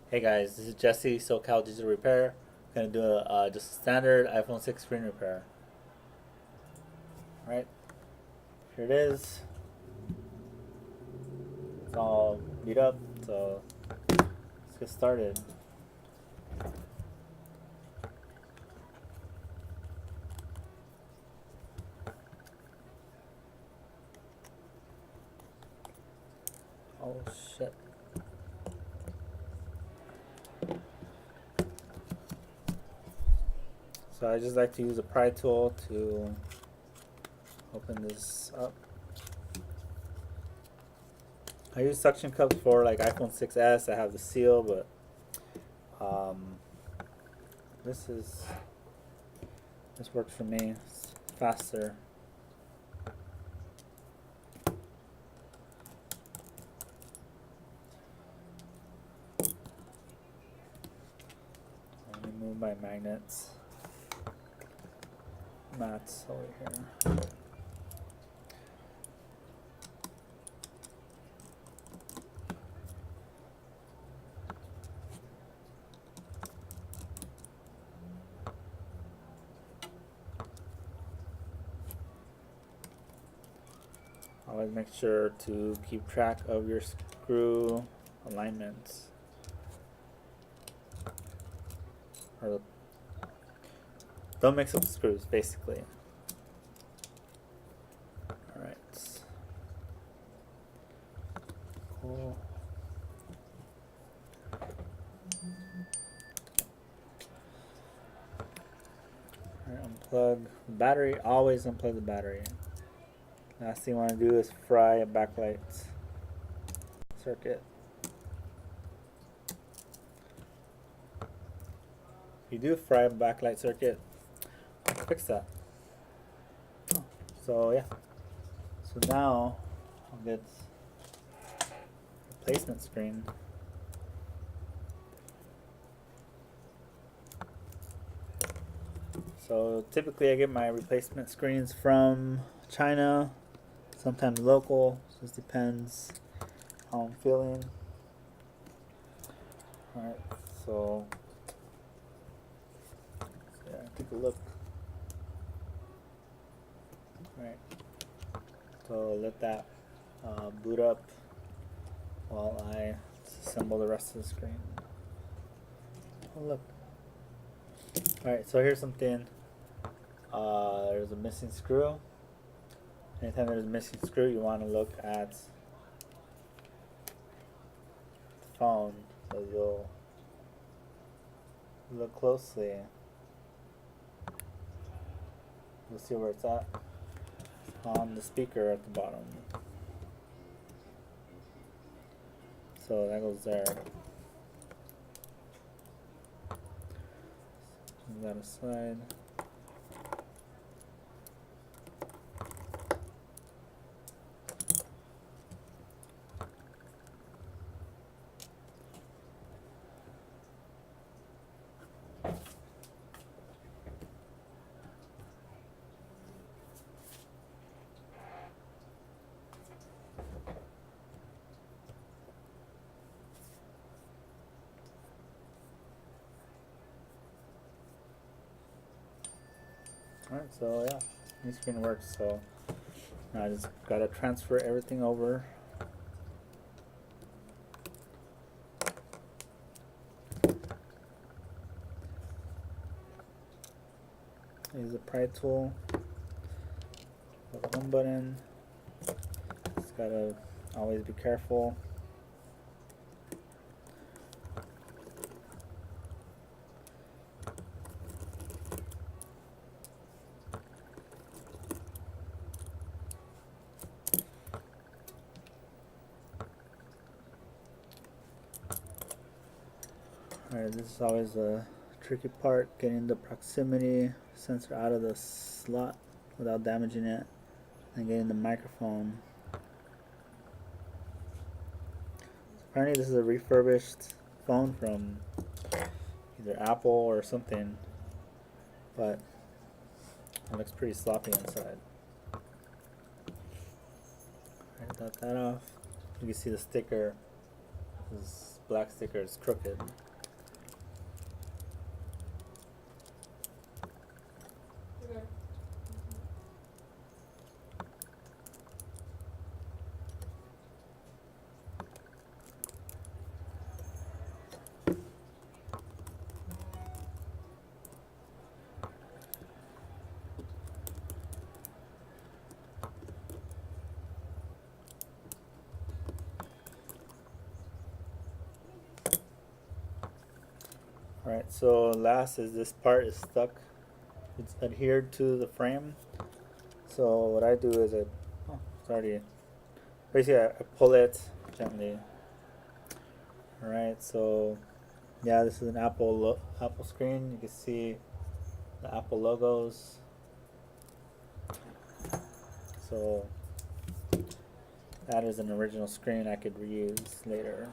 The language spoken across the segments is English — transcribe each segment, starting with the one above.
Hey guys, this is Jesse, SoCal Digital Repair. Gonna do a just a standard iPhone 6 screen repair. All right, here it is. It's all beat up, so let's get started. Oh shit. So I just like to use a pry tool to open this up. I use suction cups for like iPhone 6s. I have the seal, but um, this is this works for me. It's faster. Let me move my magnets. Mats over here. Always make sure to keep track of your screw alignments. Or don't mix up the screws, basically. Alright. Cool. Alright, unplug the battery. Always unplug the battery. Last thing you want to do is fry a backlight circuit. If you do fry a backlight circuit, fix that. So yeah. So now I'll get replacement screen. So typically I get my replacement screens from China, sometimes local, just depends how I'm feeling. Alright, so yeah, take a look. Alright, so let that boot up while I assemble the rest of the screen. Oh look. Alright, so here's something. There's a missing screw. Anytime there's a missing screw, you want to look at the phone, so you'll look closely. You'll see where it's at on the speaker at the bottom. So that goes there. Move that aside. Alright, so yeah, new screen works. So now I just gotta transfer everything over. Use the pry tool. The home button. Just gotta always be careful. Alright, this is always the tricky part, getting the proximity sensor out of the slot without damaging it, and getting the microphone. Apparently this is a refurbished phone from either Apple or something, but it looks pretty sloppy inside. Alright, got that off. You can see the sticker is black sticker is crooked. Okay. Alright, so last is this part is stuck. It's adhered to the frame. So what I do is it's already, basically I pull it gently. Alright, so yeah, this is an Apple screen. You can see the Apple logos. So that is an original screen I could reuse later.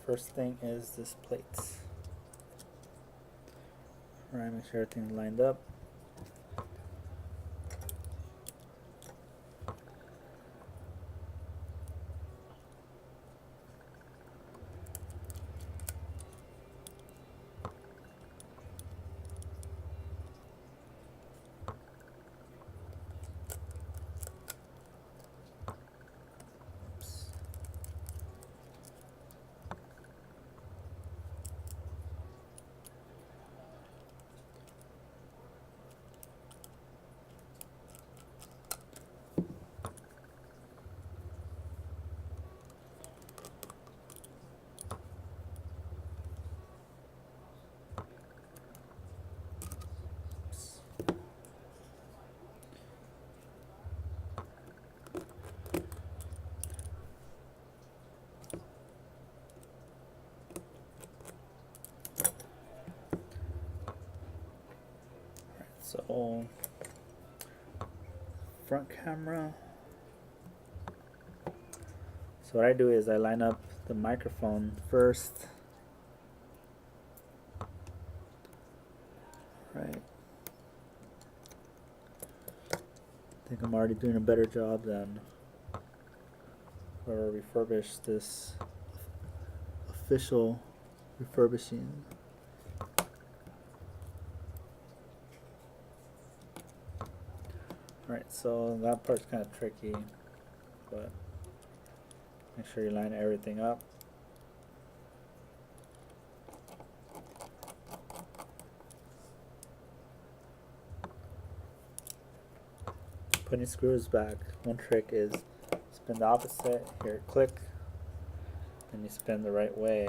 First thing is this plate. Alright, make sure everything's lined up. So, front camera. So what I do is I line up the microphone first. Right. I think I'm already doing a better job than whoever refurbished this official refurbishing. Alright, so that part's kind of tricky, but make sure you line everything up. Putting screws back, one trick is spin the opposite, here click, and you spin the right way.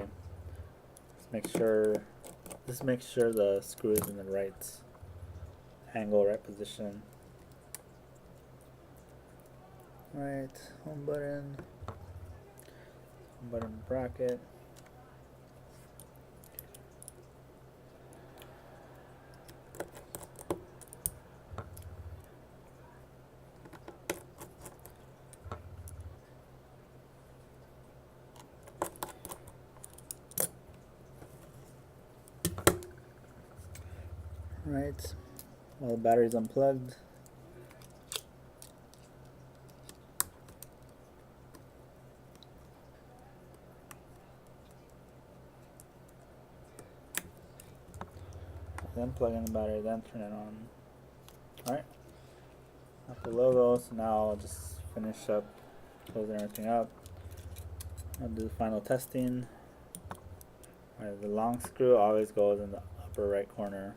Just make sure the screw is in the right angle, right position. Right, home button bracket. Right, while the battery's unplugged. Then plug in the battery, then turn it on. Alright, got the logo, so now I'll just finish up closing everything up. I'll do the final testing. Alright, the long screw always goes in the upper right corner.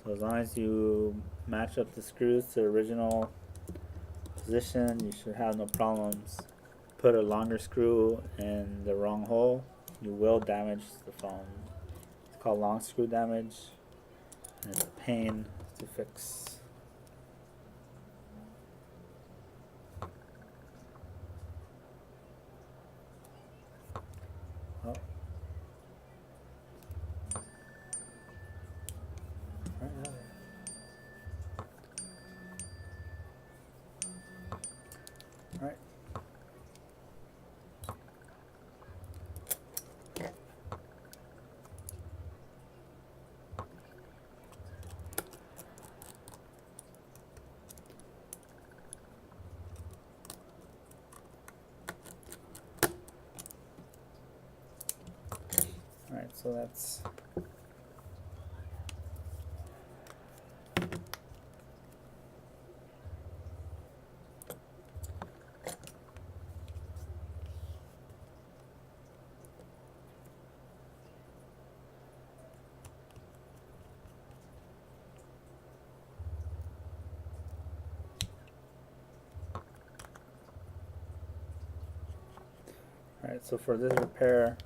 So as long as you match up the screws to the original position, you should have no problems. Put a longer screw in the wrong hole, you will damage the phone. It's called long screw damage, and it's a pain to fix. Oh. Right. All right. All right, so that's all right. So for this repair,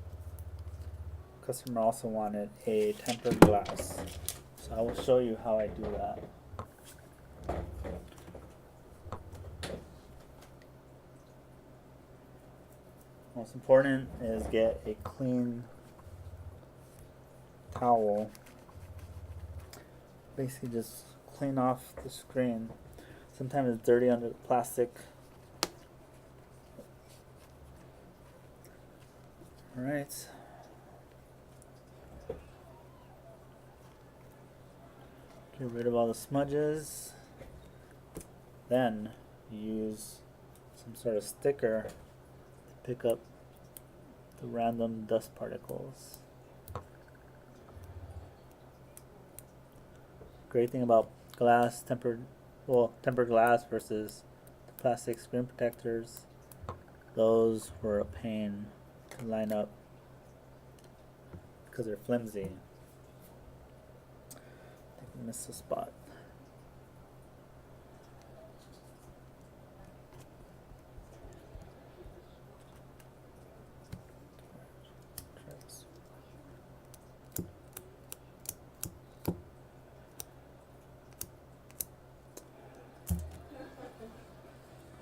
customer also wanted a tempered glass. So I will show you how I do that. Most important is get a clean towel. Basically just clean off the screen. Sometimes it's dirty under the plastic. Alright. Get rid of all the smudges. Then use some sort of sticker to pick up the random dust particles. Great thing about glass, tempered glass versus the plastic screen protectors, those were a pain to line up because they're flimsy. I think I missed a spot.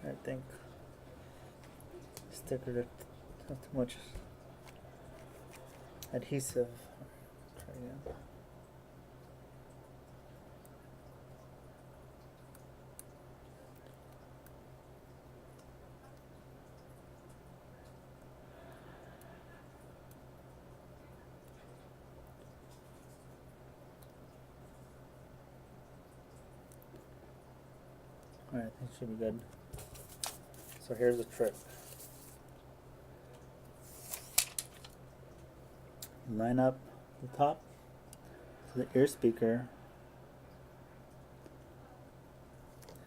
I think sticker didn't have too much adhesive. Try again. Alright, I think it should be good. So here's the trick. Line up the top to the ear speaker,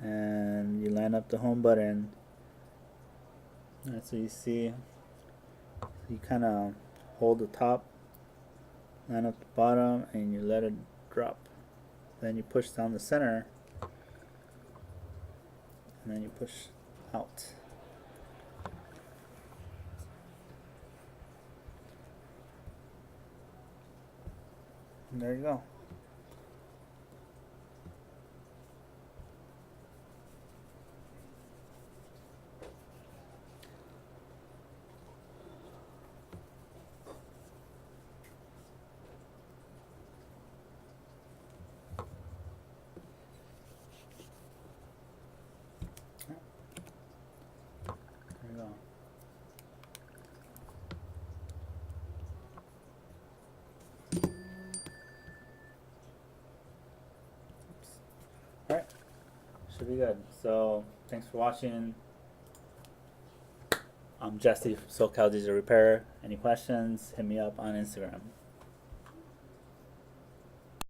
and you line up the home button. Alright, so you see, you kind of hold the top, line up the bottom, and you let it drop. Then you push down the center, and then you push out. And there you go. There you go. Alright, should be good. So, thanks for watching. I'm Jesse from SoCal Digital Repair. Any questions, hit me up on Instagram.